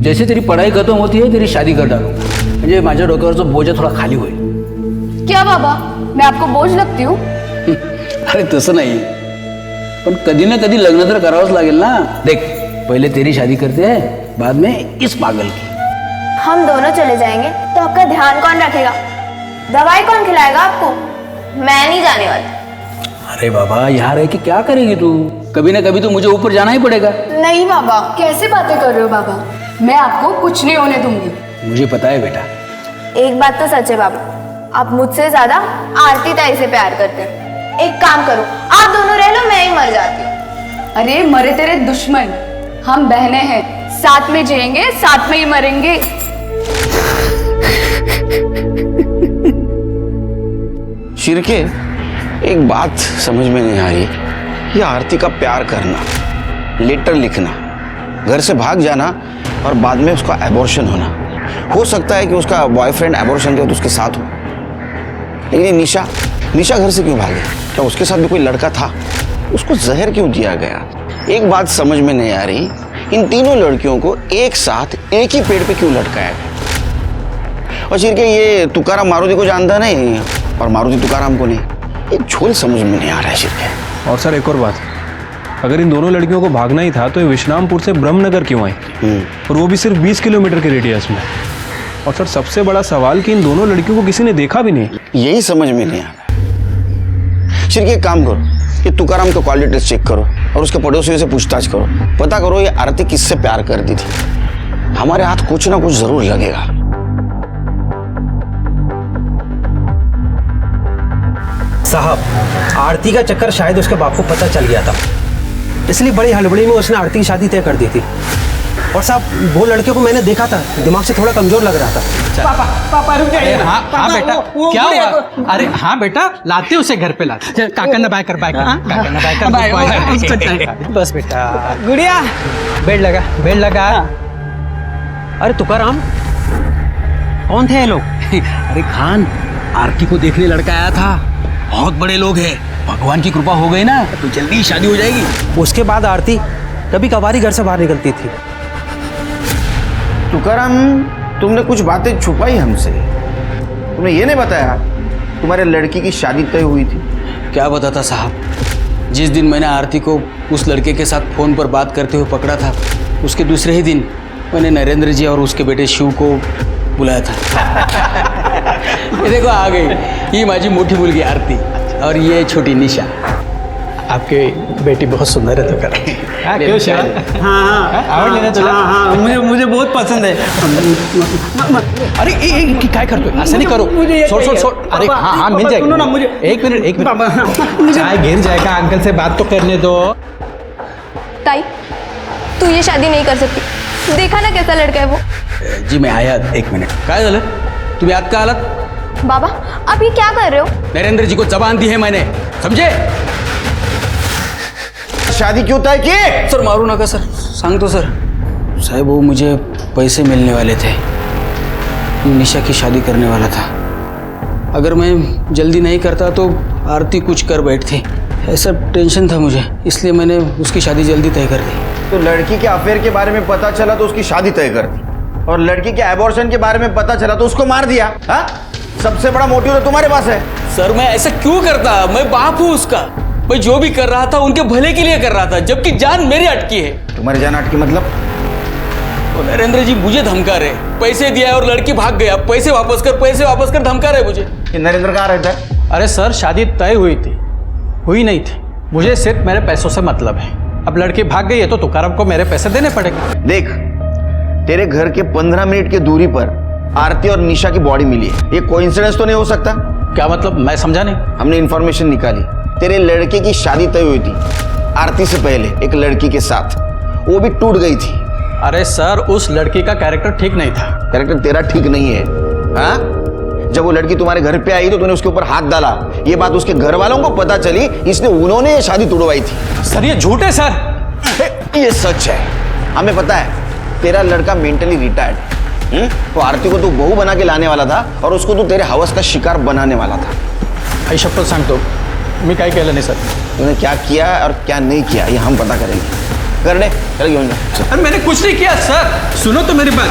जैसे तेरी पढ़ाई खत्म होती है तेरी शादी कर डालू, म्हणजे माझ्या डोक्यावरचा बोजा थोडा खाली होईल। क्या बाबा, मैं आपको बोझ लगती हूँ? अरे तसं नाही, पण कधी ना कधी लग्न तर करावंच लागेल ना। देख पहले तेरी शादी करते हैं, बाद में इस पागल की। हम दोनों चले जाएंगे तो आपका ध्यान कौन रखेगा? दवाई कौन खिलाएगा आपको? मैं नहीं जाने वाली। अरे बाबा यहाँ रह के क्या करेगी तू? कभी ना कभी तो मुझे ऊपर जाना ही पड़ेगा। नहीं बाबा, कैसे बातें कर रहे हो बाबा, मैं आपको कुछ नहीं होने दूंगी। मुझे पता है बेटा। एक बात तो सच है बाबा, आप मुझसे ज्यादा आरती ताई से प्यार करते हैं। एक काम करो, आप दोनों रह लो, मैं ही मर जाती हूँ। अरे मरे तेरे दुश्मन, हम बहनें हैं, साथ में जिएंगे साथ में ही मरेंगे। शिरके, एक बात समझ में नहीं आ रही, ये आरती का प्यार करना, लेटर लिखना, घर से भाग जाना और बाद में उसका एबॉर्शन होना, हो सकता है कि उसका बॉयफ्रेंड एबॉर्शन के बाद उसके साथ हो, लेकिन निशा घर से क्यों भागे? क्या उसके साथ भी कोई लड़का था? उसको जहर क्यों दिया गया? एक बात समझ में नहीं आ रही, इन तीनों लड़कियों को एक साथ एक ही पेड़ पे क्यों लटकाया गया? और शिरके, ये तुकाराम मारुति को जानता नहीं और मारुति तुकाराम को नहीं, ये झोल समझ में नहीं आ रहा है शिरके। और सर एक और बात, अगर इन दोनों लड़कियों को भागना ही था तो ये विश्रामपुर से ब्रह्मनगर क्यों आई, और वो भी सिर्फ 20 किलोमीटर के रेडियस में? और सर सबसे बड़ा सवाल कि इन दोनों लड़कियों को किसी ने देखा भी नहीं, यही समझ में नहीं आ रहा। शिरके, एक काम करो, ये तुकाराम का कॉल डिटेल्स चेक करो और उसके पड़ोसियों से पूछताछ करो, पता करो ये आरती किससे प्यार करती थी। हमारे हाथ कुछ ना कुछ जरूर लगेगा। साहब, आरती का चक्कर शायद उसके बाप को पता चल गया था, इसलिए बड़ी हड़बड़ी में उसने आरती की शादी तय कर दी थी। और साहब, वो लड़के को मैंने देखा था, दिमाग से थोड़ा कमजोर लग रहा था। पापा पापा रुक जाइए। हाँ हाँ बेटा, क्या हुआ? अरे हाँ बेटा, लाते उसे घर पे लाते। काका ना बाय कर बस बेटा। गुड़िया, बेड लगा। अरे तुकाराम, कौन थे ये लोग? अरे खान, आरती को देखने लड़का आया था, बहुत बड़े लोग हैं। भगवान की कृपा हो गई ना तो जल्दी शादी हो जाएगी। उसके बाद आरती कभी कभार ही घर से बाहर निकलती थी। तुकाराम, तुमने कुछ बातें छुपाई हमसे। तुमने ये नहीं बताया तुम्हारे लड़की की शादी तय हुई थी। क्या बताता साहब, जिस दिन मैंने आरती को उस लड़के के साथ फोन पर बात करते हुए पकड़ा था, उसके दूसरे ही दिन मैंने नरेंद्र जी और उसके बेटे शिव को बुलाया था। ये देखो आ गई, ये माझी मोटी मुलगी आरती और ये छोटी निशा। आपकी बेटी बहुत सुंदर है तुकाराम। क्यों शायद? हाँ लेना तुला। हाँ, मुझे बहुत पसंद है। अरे क्या करते हो? ऐसा नहीं करो। छोड़। अरे हाँ मिल जाएगा। सुनो ना मुझे। एक मिनट। चाय गिर जाएगा, अंकल से बात तो करने दो। ताई, तू ये शादी नहीं कर सकती। देखा ना कैसा लड़का है वो। जी मैं आया, एक मिनट। काय झालं? तुम्ही आत का आलात? बाबा, आप ये क्या कर रहे हो? नरेंद्र जी को जबान दी है मैंने, समझे? शादी क्यों तय की? सर मारू नका सर, सांगतो सर। साहब वो मुझे पैसे मिलने वाले थे, निशा की शादी करने वाला था। अगर मैं जल्दी नहीं करता तो आरती कुछ कर बैठती, ऐसा टेंशन था मुझे, इसलिए मैंने उसकी शादी जल्दी तय कर दी। तो लड़की के अफेयर के बारे में पता चला तो उसकी शादी तय कर दी, और लड़की के एबॉर्शन के बारे में पता चला तो उसको मार दिया। हाँ, सबसे बड़ा मोटिव तो तुम्हारे पास है। सर मैं ऐसा क्यों करता? मैं बाप हूँ उसका। मैं जो भी कर रहा था उनके भले के लिए कर रहा था, जबकि जान मेरी अटकी है। तुम्हारी जान अटकी मतलब? तो नरेंद्र जी मुझे धमका रहे, पैसे दिया और लड़की भाग गया, पैसे वापस कर धमका रहे मुझे। नरेंद्र कहाँ रहता है? अरे सर, शादी तय हुई नहीं थी। मुझे सिर्फ मेरे पैसों से मतलब है। अब लड़की भाग गई है तो तुकाराम को मेरे पैसे देने पड़ेंगे। देख, तेरे घर के 15 मिनट की दूरी पर आरती और निशा की बॉडी मिली है। ये कोइंसिडेंस तो नहीं हो सकता? क्या मतलब? मैं समझा नहीं। हमने इंफॉर्मेशन निकाली, तेरे लड़के की शादी तय हुई थी आरती से पहले एक लड़की के साथ, वो भी टूट गई थी। अरे सर, उस लड़की का कैरेक्टर ठीक नहीं था। कैरेक्टर तेरा ठीक नहीं है? हाँ, जब वो लड़की तुम्हारे घर पे आई तो तूने उसके ऊपर हाथ डाला, ये बात उसके घर वालों को पता चली, इसलिए उन्होंने ये शादी तोड़वाई थी। सर ये झूठ है सर। ये सच है, हमें पता है। तेरा लड़का मेंटली रिटायर्ड, तो आरती को तू बहू बना के लाने वाला था और उसको तू तेरे हवस का शिकार बनाने वाला था। आई शपथ सांगतो, मी काय केलं नाही सर। तूने क्या किया और क्या नहीं किया ये हम पता करेंगे। कर दे, चल घेऊन जा। अरे मैंने कुछ नहीं किया सर, सुनो तो मेरी बात।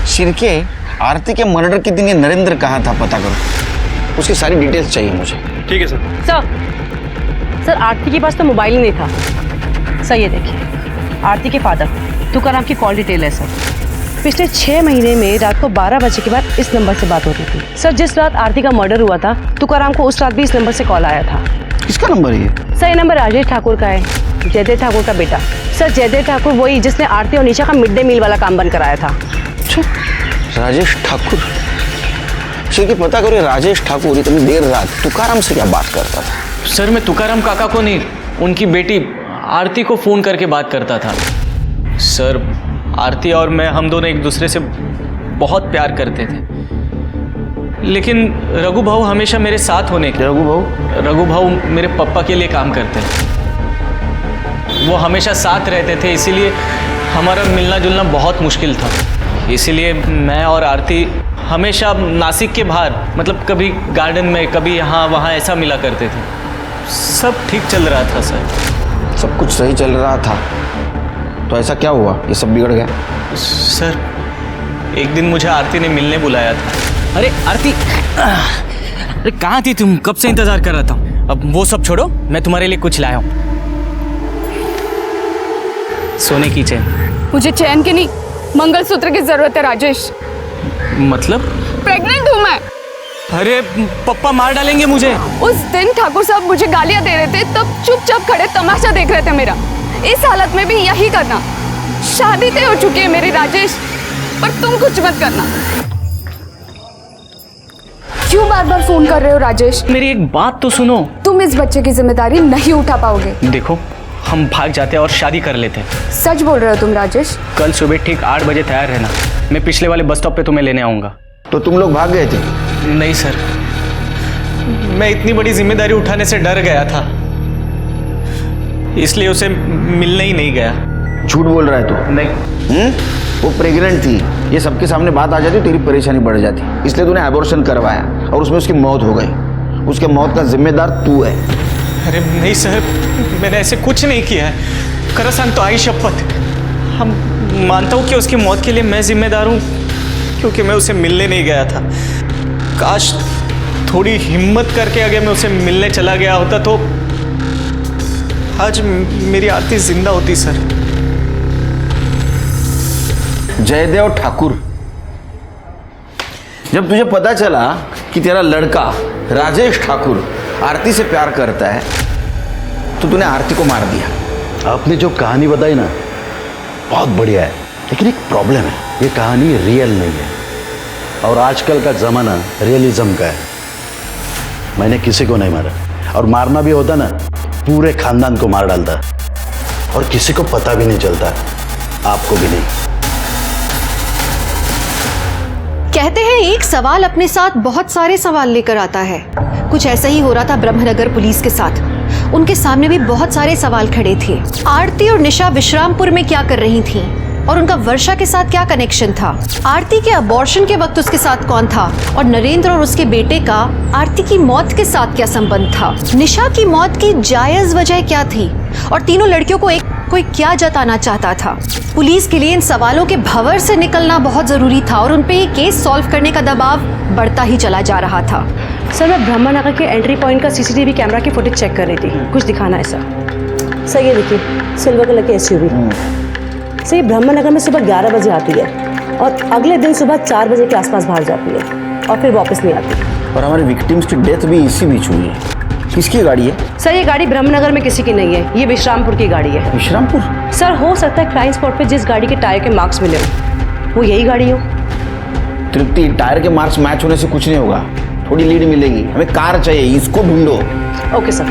शिर्के, आरती के मर्डर के दिन ये नरेंद्र कहाँ था पता करो, उसकी सारी डिटेल्स चाहिए मुझे। ठीक है सर। सर आरती के पास तो मोबाइल ही नहीं था। सर ये देखिए, आरती के फादर तुकाराम की कॉल डिटेल है सर। पिछले 6 महीने में रात को 12 बजे के बाद इस नंबर से बात होती थी। सर जिस रात आरती का मर्डर हुआ था, तुकाराम को उस रात भी इस नंबर से कॉल आया था। किसका नंबर है ये? सर ये नंबर राजेश ठाकुर का है, जयदेव ठाकुर का बेटा। सर जयदेव ठाकुर वही जिसने आरती और निशा का मिड डे मील वाला काम बंद कराया था। अच्छा, राजेश ठाकुर। शिर्के पता करो, राजेश ठाकुर इतनी देर रात तुकाराम से क्या बात करता था? सर मैं तुकाराम काका को नहीं, उनकी बेटी आरती को फ़ोन करके बात करता था। सर आरती और मैं, हम दोनों एक दूसरे से बहुत प्यार करते थे, लेकिन रघु भाऊ हमेशा मेरे साथ होने के। रघु भाऊ मेरे पापा के लिए काम करते हैं, वो हमेशा साथ रहते थे, इसीलिए हमारा मिलना जुलना बहुत मुश्किल था। इसीलिए मैं और आरती हमेशा नासिक के बाहर, मतलब कभी गार्डन में, कभी यहाँ वहाँ ऐसा मिला करते थे। सब ठीक चल रहा था सर। सब कुछ सही चल रहा था, तो ऐसा क्या हुआ ये सब बिगड़ गया? सर एक दिन मुझे आरती ने मिलने बुलाया था। अरे आरती, अरे कहाँ थी तुम? कब से इंतजार कर रहा था। अब वो सब छोड़ो, मैं तुम्हारे लिए कुछ लाया हूँ। सोने की चेन। मुझे चैन की नहीं, मंगलसूत्र की जरूरत है राजेश। मतलब? प्रेग्नेंट हूँ मैं। अरे पप्पा मार डालेंगे मुझे। उस दिन ठाकुर साहब मुझे गालियां दे रहे थे, तब चुपचाप खड़े तमाशा देख रहे थे मेरा। इस हालत में भी यही करना। शादी तय हो चुकी है मेरी राजेश, पर तुम कुछ मत करना। क्यों बार बार फोन कर रहे हो राजेश? मेरी एक बात तो सुनो। तुम इस बच्चे की जिम्मेदारी नहीं उठा पाओगे। देखो, हम भाग जाते हैं और शादी कर लेते हैं। सच बोल रहे हो तुम राजेश? कल सुबह ठीक 8 बजे तैयार रहना, मैं पिछले वाले बस स्टॉप पे तुम्हें लेने आऊंगा। तो तुम लोग भाग गए थे? नहीं सर, मैं इतनी बड़ी जिम्मेदारी उठाने से डर गया था, इसलिए उसे मिलने ही नहीं गया। झूठ बोल रहा है तू? नहीं। वो प्रेग्नेंट थी, ये सबके सामने बात आ जाती, तेरी परेशानी बढ़ जाती, इसलिए तूने एबॉर्शन करवाया और उसमें उसकी मौत हो गई। उसके मौत का जिम्मेदार तू है। अरे नहीं सर, मैंने ऐसे कुछ नहीं किया है। करसान तो आई शपथ, हम मानता हूँ कि उसकी मौत के लिए मैं जिम्मेदार हूँ, क्योंकि मैं उसे मिलने नहीं गया था। काश थोड़ी हिम्मत करके अगर मैं उसे मिलने चला गया होता तो आज मेरी आरती जिंदा होती सर। जयदेव ठाकुर, जब तुझे पता चला कि तेरा लड़का राजेश ठाकुर आरती से प्यार करता है तो तूने आरती को मार दिया। आपने जो कहानी बताई ना, बहुत बढ़िया है, लेकिन एक प्रॉब्लम है, ये कहानी रियल नहीं है और आजकल का ज़माना रियलिज्म का है। मैंने किसी को नहीं मारा, और मारना भी होता ना पूरे खानदान को मार डालता, और किसी को पता भी नहीं चलता, आपको भी नहीं। कहते हैं एक सवाल अपने साथ बहुत सारे सवाल लेकर आता है। कुछ ऐसा ही हो रहा था ब्रह्मनगर पुलिस के साथ। उनके सामने भी बहुत सारे सवाल खड़े थे। आरती और निशा विश्रामपुर में क्या कर रही थीं? और उनका वर्षा के साथ क्या कनेक्शन था? आरती के अबॉर्शन के वक्त उसके साथ कौन था? और नरेंद्र और उसके बेटे का आरती की मौत के साथ क्या संबंध था? निशा की मौत की जायज वजह क्या थी? और तीनों लड़कियों को कोई क्या जताना चाहता था? पुलिस के लिए इन सवालों के भंवर से निकलना बहुत जरूरी था और उनपे ये केस सॉल्व करने का दबाव बढ़ता ही चला जा रहा था। सर, मैं ब्रह्मनगर के एंट्री पॉइंट का सीसीटीवी कैमरा की फुटेज चेक कर रही थी, कुछ दिखाना है सर। सर ये देखिए, सिल्वर कलर की एसयूवी। सर ये ब्रह्मनगर में सुबह 11 बजे आती है और अगले दिन सुबह 4 बजे के आसपास भाग जाती है और फिर वापस नहीं आती। और हमारे विक्टिम्स की डेथ भी इसी बीच हुई है। किसकी गाड़ी है? सर ये गाड़ी ब्रह्मनगर में किसी की नहीं है, ये विश्रामपुर की गाड़ी है। विश्रामपुर? सर हो सकता है क्राइम स्पॉट पे जिस गाड़ी के टायर के मार्क्स मिले हो वो यही गाड़ी हो। तृप्ति, टायर के मार्क्स मैच होने से कुछ नहीं होगा, थोड़ी लीड मिलेगी। हमें कार चाहिए, इसको ढूंढो। Okay sir.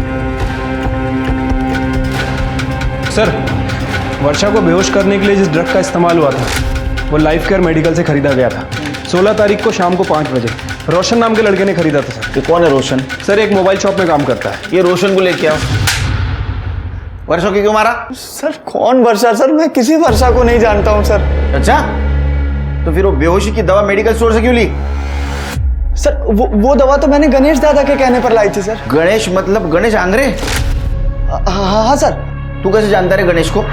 सर, वर्षा को बेहोश करने के लिए जिस ड्रग का इस्तेमाल हुआ था वो लाइफ केयर मेडिकल से खरीदा गया था। 16 तारीख को शाम को 5 बजे रोशन नाम के लड़के ने खरीदा था सर। ये कौन है रोशन? सर एक मोबाइल शॉप में काम करता है। ये रोशन को लेके आओ। वर्षा को क्यों मारा? सर कौन वर्षा? सर मैं किसी वर्षा को नहीं जानता हूँ सर। अच्छा, तो फिर वो बेहोशी की दवा मेडिकल स्टोर से क्यों ली? सर वो दवा तो मैंने गणेश दादा के कहने पर लाई थी सर। गणेश मतलब गणेश आंग्रे? हाँ सर। तू कैसे जानता है गणेश को?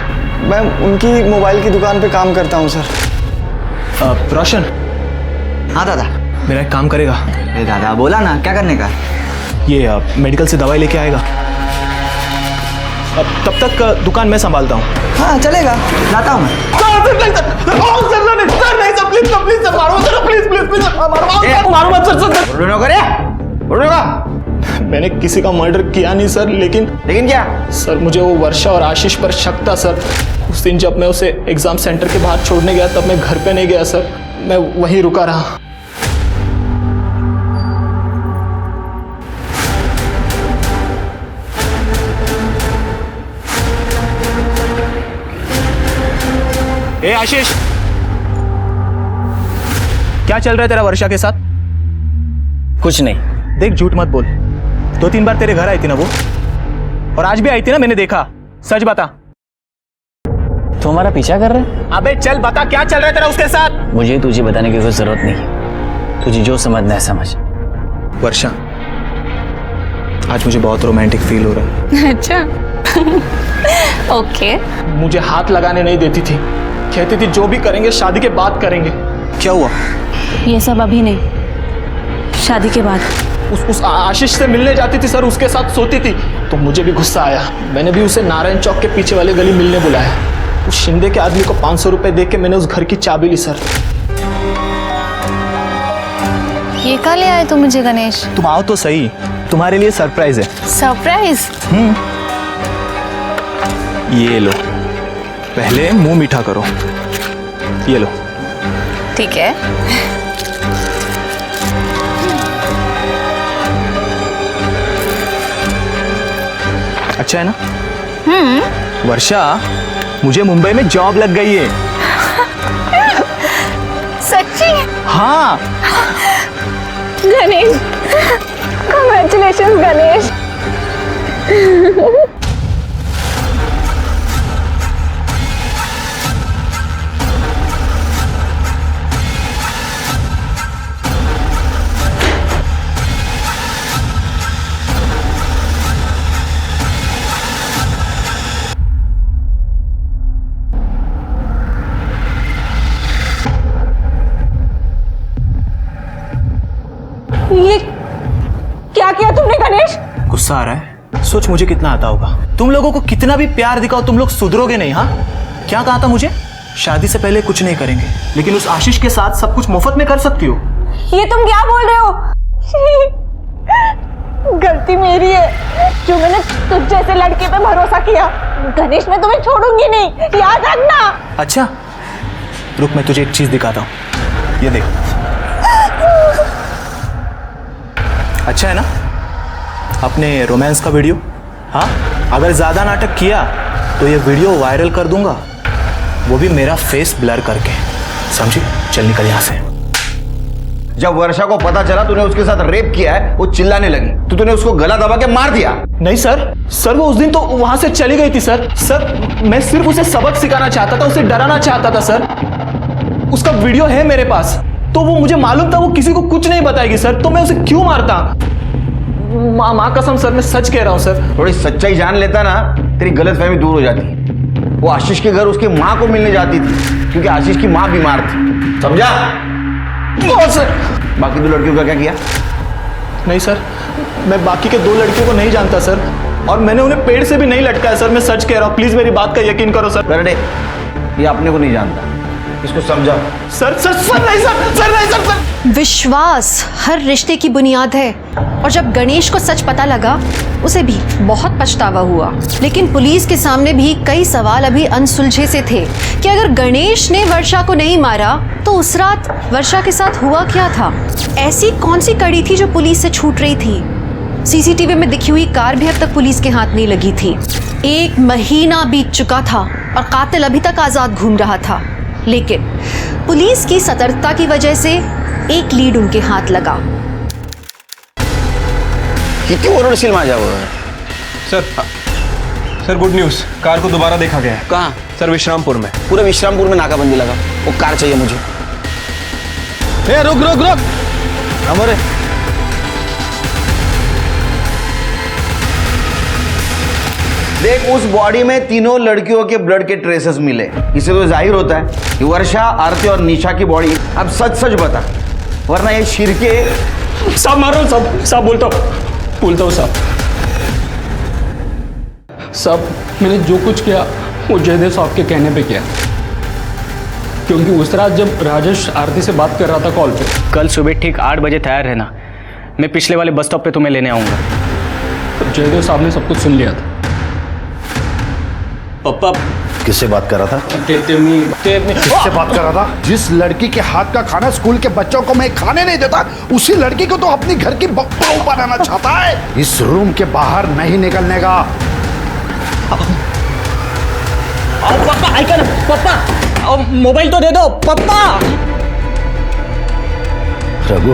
मैं उनकी मोबाइल की दुकान पे काम करता हूँ सर। रोशन। हाँ दादा। मेरा एक काम करेगा? अरे दादा बोला ना, क्या करने का? ये मेडिकल से दवाई लेके आएगा, तब तक दुकान मैं संभालता हूँ। हाँ चलेगा, लाता हूँ मैं। मैंने किसी का मर्डर किया नहीं सर, लेकिन क्या सर मुझे वो वर्षा और आशीष पर शक था सर। उस दिन जब मैं उसे एग्जाम सेंटर के बाहर छोड़ने गया तब मैं घर पे नहीं गया सर, मैं वहीं रुका रहा। ए आशीष, क्या चल रहा है तेरा वर्षा के साथ? कुछ नहीं। देख झूठ मत बोल, 2-3 बार तेरे घर आई थी ना वो, और आज भी आई थी ना, मैंने देखा। सच बता। तो हमारा पीछा कर रहे हैं? अबे चल बता, क्या चल रहा है तेरा उसके साथ? मुझे तुझे बताने की कोई जरूरत नहीं है, तुझे जो समझना है समझ। वर्षा, आज मुझे बहुत रोमांटिक फील हो रहा है। अच्छा। ओके। मुझे हाथ लगाने नहीं देती थी, कहती थी जो भी करेंगे शादी के बाद करेंगे। क्या हुआ? ये सब अभी नहीं, शादी के बाद। उस आशीष से मिलने जाती थी सर, उसके साथ सोती थी, तो मुझे भी गुस्सा आया। मैंने भी उसे नारायण चौक के पीछे वाले गली मिलने बुलाया। उस शिंदे के आदमी को 500 रुपए दे के मैंने उस घर की चाबी ली सर। ये कहाँ ले आए तुम मुझे गणेश? तुम आओ तो सही, तुम्हारे लिए सरप्राइज है। सरप्राइज? ये लो, पहले मुंह मीठा करो, ये लो। ठीक है। अच्छा है ना? वर्षा, मुझे मुंबई में जॉब लग गई है। सच्ची? हाँ। गणेश, कॉन्ग्रेचुलेशन गणेश। ये क्या किया तुमने गणेश? गुस्सा आ रहा है? सोच मुझे कितना आता होगा। तुम लोगों को कितना भी प्यार दिखाओ, तुम लोग सुधरोगे नहीं। हाँ, क्या कहा था मुझे? शादी से पहले कुछ नहीं करेंगे, लेकिन उस आशीष के साथ सब कुछ मुफ्त में कर सकती हो। ये तुम क्या बोल रहे हो? गलती मेरी है जो मैंने तुझ जैसे लड़के पे भरोसा किया। गणेश, मैं तुम्हें छोड़ूंगी नहीं, याद रखना। अच्छा रुक, मैं तुझे एक चीज दिखाता हूँ, ये देख। अच्छा है ना अपने रोमांस का वीडियो? हाँ, अगर ज्यादा नाटक किया तो ये वीडियो वायरल कर दूंगा, वो भी मेरा फेस ब्लर करके। समझी? चल निकल यहां से। जब वर्षा को पता चला तूने उसके साथ रेप किया है, वो चिल्लाने लगी तो तूने उसको गला दबा के मार दिया। नहीं सर वो उस दिन तो वहां से चली गई थी सर मैं सिर्फ उसे सबक सिखाना चाहता था, उसे डराना चाहता था सर। उसका वीडियो है मेरे पास, तो वो मुझे मालूम था वो किसी को कुछ नहीं बताएगी सर, तो मैं उसे क्यों मारता? माँ कसम सर, मैं सच कह रहा हूँ सर। थोड़ी सच्चाई जान लेता ना, तेरी गलतफहमी दूर हो जाती। वो आशीष के घर उसकी माँ को मिलने जाती थी क्योंकि आशीष की माँ बीमार थी, समझा? सर बाकी दो लड़कियों का क्या किया? नहीं सर, मैं बाकी के दो लड़कियों को नहीं जानता सर, और मैंने उन्हें पेड़ से भी नहीं लटकाया सर, मैं सच कह रहा हूँ। प्लीज मेरी बात का यकीन करो सर। करडे, ये अपने को नहीं जानता, इसको समझा। सर नहीं। विश्वास हर रिश्ते की बुनियाद है, और जब गणेश को सच पता लगा उसे भी बहुत पछतावा हुआ। लेकिन पुलिस के सामने भी कई सवाल अभी अनसुलझे से थे कि अगर गणेश ने वर्षा को नहीं मारा तो उस रात वर्षा के साथ हुआ क्या था? ऐसी कौन सी कड़ी थी जो पुलिस से छूट रही थी? सीसीटीवी में दिखी हुई कार भी अब तक पुलिस के हाथ नहीं लगी थी। 1 महीना बीत चुका था और कातिल अभी तक आजाद घूम रहा था, लेकिन पुलिस की सतर्कता की वजह से एक लीड उनके हाथ लगा। कितनी ओरडशील माझ्या सर गुड न्यूज़, कार को दोबारा देखा गया है। कहाँ? सर विश्रामपुर में। पूरे विश्रामपुर में नाकाबंदी लगा, वो कार चाहिए मुझे। ए रुक रुक रुक, हमारे देख, उस बॉडी में तीनों लड़कियों के ब्लड के ट्रेसेस मिले। इससे तो जाहिर होता है कि वर्षा, आरती और निशा की बॉडी। अब सच सच बता, वरना ये शिरके। साहब मार रहा हूँ, साहब बोलता हूँ साहब, मैंने जो कुछ किया वो जयदेव साहब के कहने पे किया, क्योंकि उस रात जब राजेश आरती से बात कर रहा था कॉल पे। कल सुबह ठीक 8 बजे तैयार रहना, मैं पिछले वाले बस स्टॉप पे तुम्हें लेने आऊंगा। तो जयदेव साहब ने सब कुछ सुन लिया था। पप्पा किससे बात कर रहा था? किससे बात कर रहा था? जिस लड़की के हाथ का खाना स्कूल के बच्चों को मैं खाने नहीं देता, उसी लड़की को तो अपनी घर की बहू बनाना चाहता है। इस रूम के बाहर नहीं निकलने का। पापा आइका ना, पापा मोबाइल तो दे दो पापा। रघु,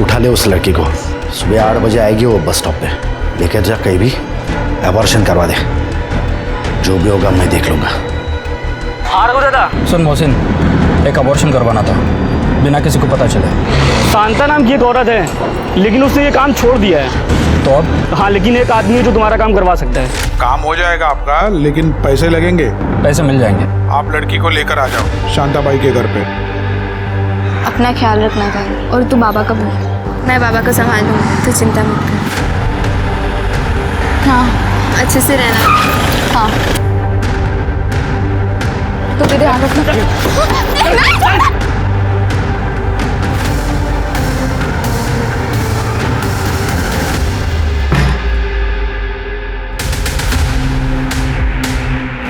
उठा ले उस लड़की को, सुबह 8 बजे आएगी वो बस स्टॉप पे। लेकर जा, कहीं भी एबॉर्शन करवा दे, जो भी होगा मैं देख लूंगा। सुन मोहसिन, एक अबॉर्शन करवाना था बिना किसी को पता चले। शांता नाम की एक औरत है, लेकिन उसने ये काम छोड़ दिया है। तो अब? हाँ, लेकिन एक आदमी है जो तुम्हारा काम करवा सकता है। काम हो जाएगा आपका, लेकिन पैसे लगेंगे। पैसे मिल जाएंगे। आप लड़की को लेकर आ जाओ शांताबाई के घर पे। अपना ख्याल रखना था, और तू बाबा का बोल। मैं बाबा का संभाल लूँगी, तो चिंता मत कर। हाँ, अच्छे से रहना। हाँ, तो भी ध्यान रखना।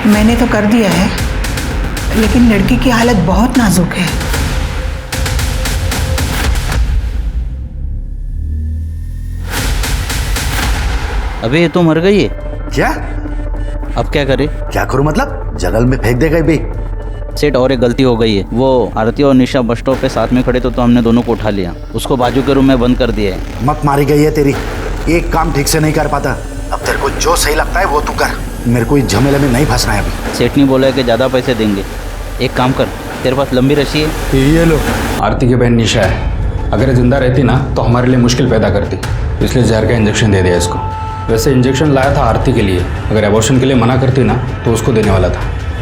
मैंने तो कर दिया है, लेकिन लड़की की हालत बहुत नाजुक है। अबे ये तो मर गई है। क्या? अब क्या करे? क्या करूं मतलब? जंगल में फेंक देगा बे। सेठ और एक गलती हो गई है। वो आरती और निशा बस स्टॉप पे साथ में खड़े तो हमने दोनों को उठा लिया, उसको बाजू के रूम में बंद कर दिया है। मत मारी गई है तेरी, एक काम ठीक से नहीं कर पाता। अब तेरे को जो सही लगता है वो तू कर, मेरे को इस झमेले में नहीं फंसना है अभी। सेठ ने बोला है कि ज़्यादा पैसे देंगे। एक काम कर, तेरे पास लंबी रस्सी है? ये लो। आरती की बहन निशा है, अगर जिंदा रहती ना तो हमारे लिए मुश्किल पैदा करती, इसलिए जहर का इंजेक्शन दे दिया इसको। वैसे इंजेक्शन लाया था आरती के लिए, अगर एबॉर्शन के लिए मना करती ना तो उसको देने वाला था,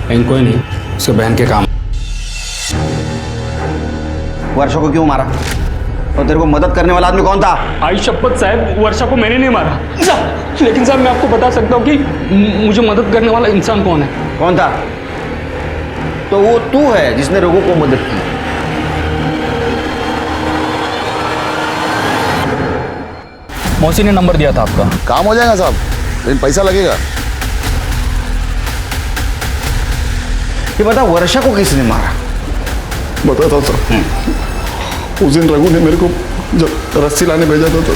लेकिन कोई नहीं, उसके बहन के काम। वर्षा को क्यों मारा? और तेरे को मदद करने वाला आदमी कौन था? आई शपथ साहब, वर्षा को मैंने नहीं मारा। लेकिन साहब मैं आपको बता सकता हूँ कि मुझे मदद करने वाला इंसान कौन है। कौन था? तो वो तू है जिसने रघु को मदद की। मौसी ने नंबर दिया था आपका। काम हो जाएगा साहब, लेकिन पैसा लगेगा। ये बता, वर्षा को किसने मारा? बताता साहब, उस दिन रघु ने मेरे को जब रस्सी लाने भेजा था तो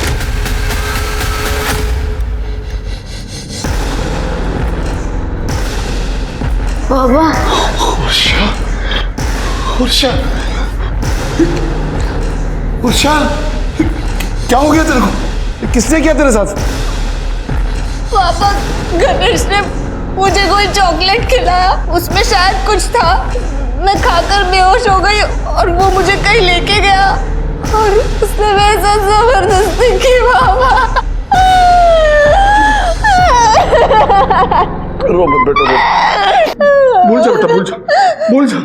बाबा। वर्षा, वर्षा, वर्षा, क्या हो गया तेरे को? किसने किया तेरे साथ? पापा, गणेश ने मुझे कोई चॉकलेट खिलाया, उसमें शायद कुछ था। मैं खाकर बेहोश हो गई और वो मुझे कहीं लेके गया और उसने मेरे साथ जबरदस्ती की। बाबा रो मत बेटा, भूल जा बेटा, भूल जा, भूल जा।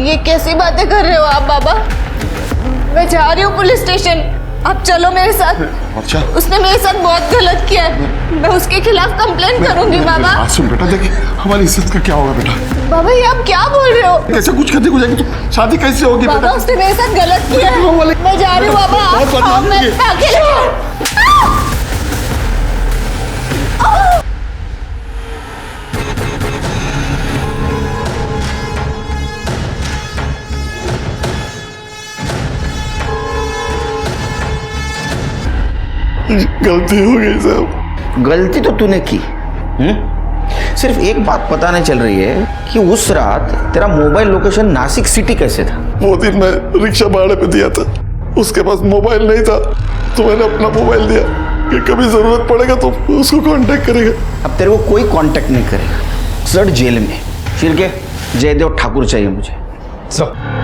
ये कैसी बातें कर रहे हो आप बाबा? मैं जा रही हूँ पुलिस स्टेशन, आप चलो मेरे साथ। अच्छा। उसने मेरे साथ बहुत गलत किया है, मैं उसके खिलाफ कंप्लेंट करूंगी बाबा। सुन बेटा, देख हमारी इज्जत का क्या होगा बेटा? बाबा ये आप क्या बोल रहे हो? कैसे कुछ करने को जाएगी तो शादी कैसे होगी बाबा? बेटा? उसने मेरे साथ गलत किया है, मैं जा रही हूँ बाबा। बहुत आप मैं बदमाश है। अकेले गलती हो गई साहब। गलती तो तूने की। सिर्फ एक बात पता नहीं चल रही है कि उस रात तेरा मोबाइल लोकेशन नासिक सिटी कैसे था? वो दिन मैं रिक्शा भाड़े पे दिया था, उसके पास मोबाइल नहीं था तो मैंने अपना मोबाइल दिया कि कभी जरूरत पड़ेगा तो उसको कांटेक्ट करेगा। अब तेरे को कोई कांटेक्ट नहीं करेगा, सर जेल में। फिर के जयदेव ठाकुर चाहिए मुझे। सर